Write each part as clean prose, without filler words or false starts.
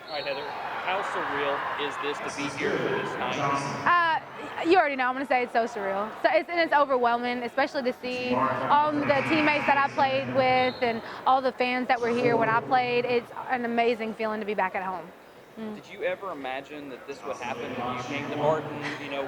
All right, Heather, how surreal is this to be here for this night? You already know. I'm gonna say it's so surreal. So it's overwhelming, especially to see all the teammates that I played with and all the fans that were here when I played. It's an amazing feeling to be back at home. Did you ever imagine that this would happen when you came to Martin,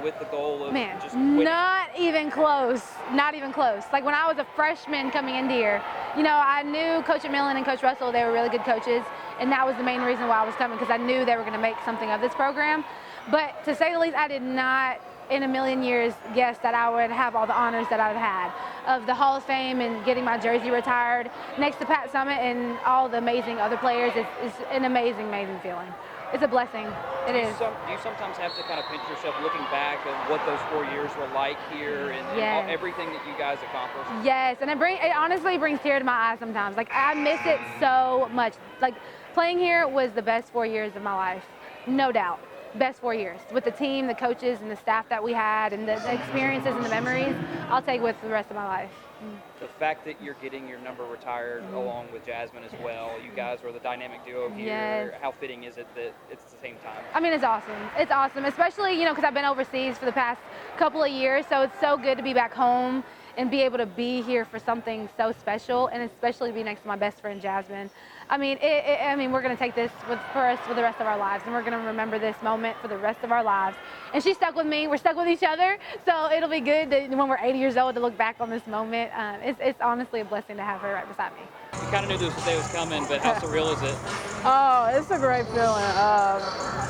with the goal of Man, just winning? not even close. Not even close. Like when I was a freshman coming into here, I knew Coach McMillan and Coach Russell, they were really good coaches, and that was the main reason why I was coming, because I knew they were going to make something of this program. But to say the least, I did not in a million years guess that I would have all the honors that I've had of the Hall of Fame and getting my jersey retired next to Pat Summitt and all the amazing other players. It's an amazing, amazing feeling. It's a blessing. It is. Do you sometimes have to kind of pinch yourself looking back at what those 4 years were like here and Yes. everything that you guys accomplished? Yes, and it honestly brings tears to my eyes sometimes. Like, I miss it so much. Like, playing here was the best 4 years of my life, no doubt. Best 4 years with the team, the coaches, and the staff that we had, and the experiences and the memories. I'll take with the rest of my life. The fact that you're getting your number retired along with Jasmine as well, you guys are the dynamic duo here. Yes. How fitting is it that it's the same time? I mean, it's awesome. It's awesome, especially, because I've been overseas for the past couple of years, so it's so good to be back home and be able to be here for something so special, and especially be next to my best friend, Jasmine. I mean, we're going to take this for us for the rest of our lives, and we're going to remember this moment for the rest of our lives. And she's stuck with me. We're stuck with each other, so it'll be good that when we're 80 years old to look back on this moment. It's honestly a blessing to have her right beside me. You kind of knew this day was coming, but how surreal is it? Oh, it's a great feeling.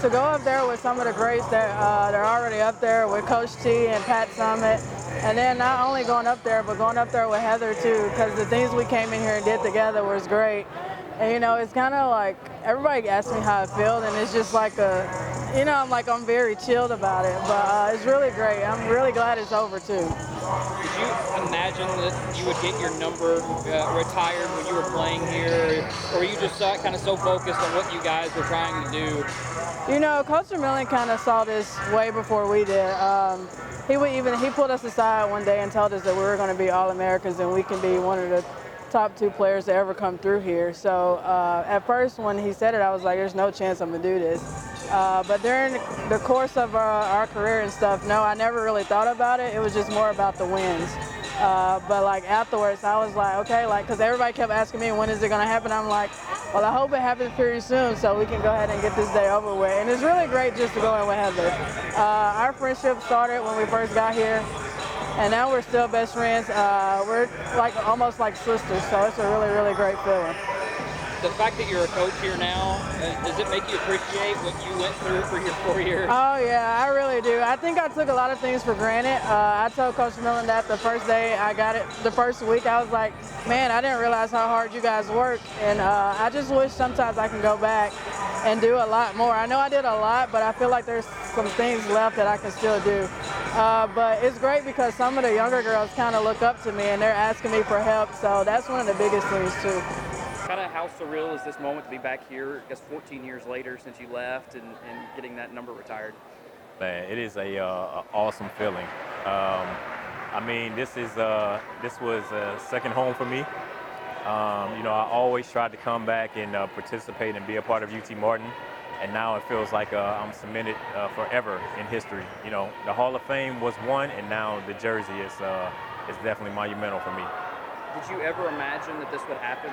To go up there with some of the greats that they're already up there with Coach T and Pat Summitt, and then not only going up there, but going up there with Heather too, because the things we came in here and did together was great. And it's kind of like everybody asks me how I feel, and it's just like I'm very chilled about it. But it's really great. I'm really glad it's over too. Did you imagine that you would get your number retired when you were playing here, or were you just kind of so focused on what you guys were trying to do? Coach McMillan kind of saw this way before we did. He pulled us aside one day and told us that we were going to be All-Americans and we can be one of the top 2 players to ever come through here. So at first when he said it, I was like, there's no chance I'm going to do this. But during the course of our career and stuff, no, I never really thought about it. It was just more about the wins. But like afterwards, I was like, okay, because everybody kept asking me, when is it going to happen? I'm like, well, I hope it happens pretty soon so we can go ahead and get this day over with. And it's really great just to go in with Heather. Our friendship started when we first got here, and now we're still best friends. We're almost like sisters, so it's a really, really great feeling. The fact that you're a coach here now, does it make you appreciate what you went through for your 4 years? Oh yeah, I really do. I think I took a lot of things for granted. I told Coach Millen that the first day I got it, the first week, I was like, man, I didn't realize how hard you guys work. And I just wish sometimes I can go back and do a lot more. I know I did a lot, but I feel like there's some things left that I can still do. But it's great because some of the younger girls kind of look up to me and they're asking me for help. So that's one of the biggest things too. Kind of how surreal is this moment to be back here, I guess 14 years later since you left and getting that number retired? Man, it is a awesome feeling. This was a second home for me. I always tried to come back and participate and be a part of UT Martin, and now it feels like I'm cemented forever in history. The Hall of Fame was one, and now the jersey is definitely monumental for me. Did you ever imagine that this would happen,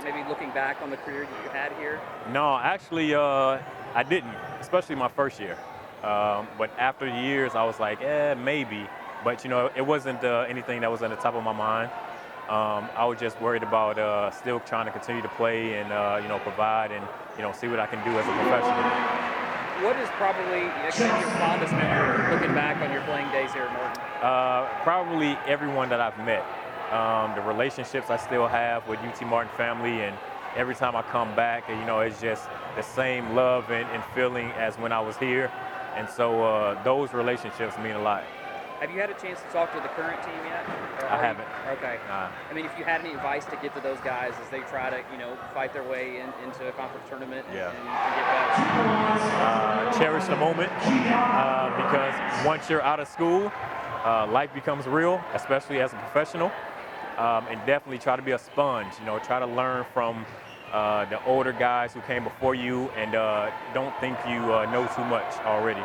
maybe looking back on the career that you had here? No, actually, I didn't, especially my first year. But after years, I was like, maybe. But, it wasn't anything that was on the top of my mind. I was just worried about still trying to continue to play and, provide and, see what I can do as a professional. What is probably your fondest memory looking back on your playing days here at Martin? Probably everyone that I've met. The relationships I still have with UT Martin family, and every time I come back, it's just the same love and feeling as when I was here. And so those relationships mean a lot. Have you had a chance to talk to the current team yet? I haven't. Okay. If you had any advice to give to those guys as they try to, fight their way into a conference tournament and get better? Cherish the moment because once you're out of school, life becomes real, especially as a professional. And definitely try to be a sponge, try to learn from the older guys who came before you and don't think you know too much already.